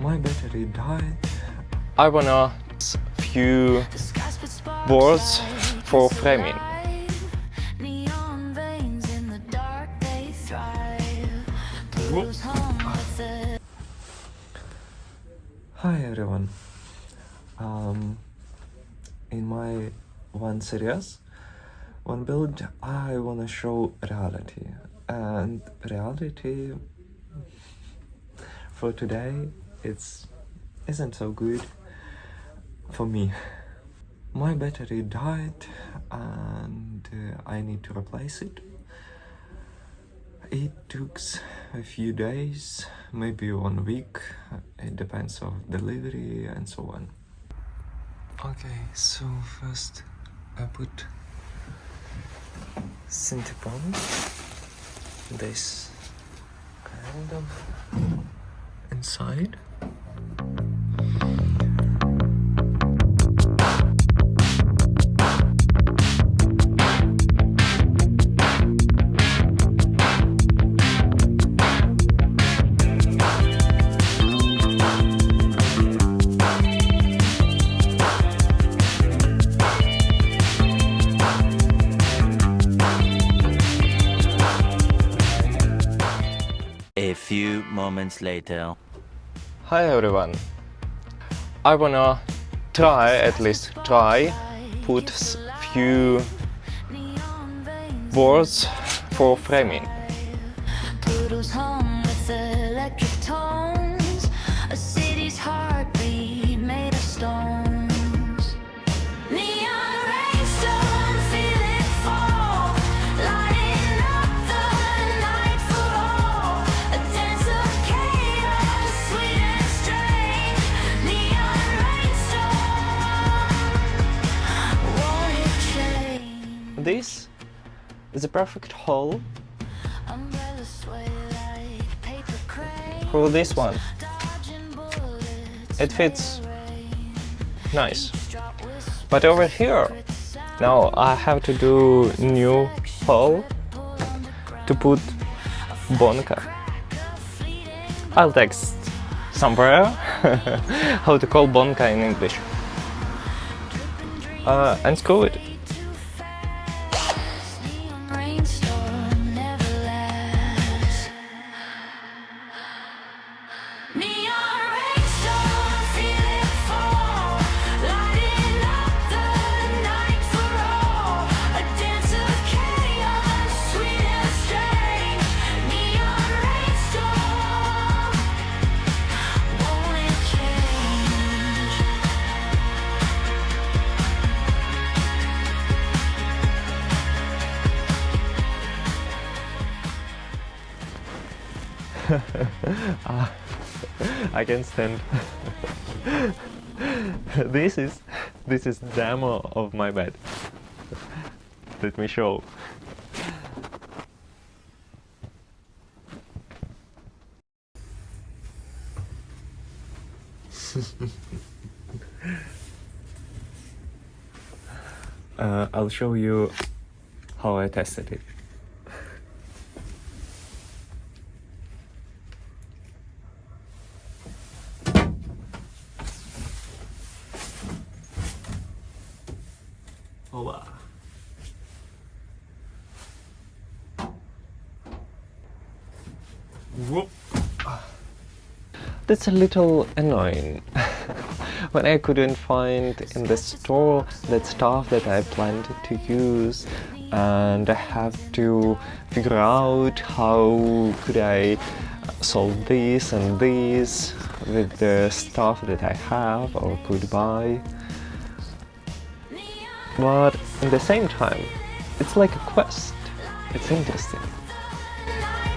My battery died. I wanna few boards for framing. Hi everyone. In my one series, one build, I wanna show reality, and reality for today isn't so good for me. My battery died and I need to replace it. It took a few days, maybe 1 week. It depends on delivery and so on. Okay, so first I put Synthipon, this kind of inside. A few moments later. Hi everyone. I wanna at least try, put few boards for framing. A city's heartbeat made of stones. Neon rays don't feel it fall, lighting up the night for all. A dance of chaos, sweet and strange. Neon rainstorm, won't it change? This is a perfect hole Umbrellas sway like paper cranes. for this one. Dodging bullets. It fits nice. But over here, now I have to do new hole to put bonka. I'll text somewhere how to call bonka in English. And screw it. Neon rainstorm never lasts. Neon rainstorm, feel it fall, lighting up the night for all. A dance of chaos, sweet and strange. Neon rainstorm, won't it change? I can stand. This is demo of my bed. Let me show. I'll show you how I tested it. Hola. Whoop. That's a little annoying. When I couldn't find in the store that stuff that I planned to use, and I have to figure out how could I solve this and this with the stuff that I have or could buy. But at the same time, it's like a quest. It's interesting. Night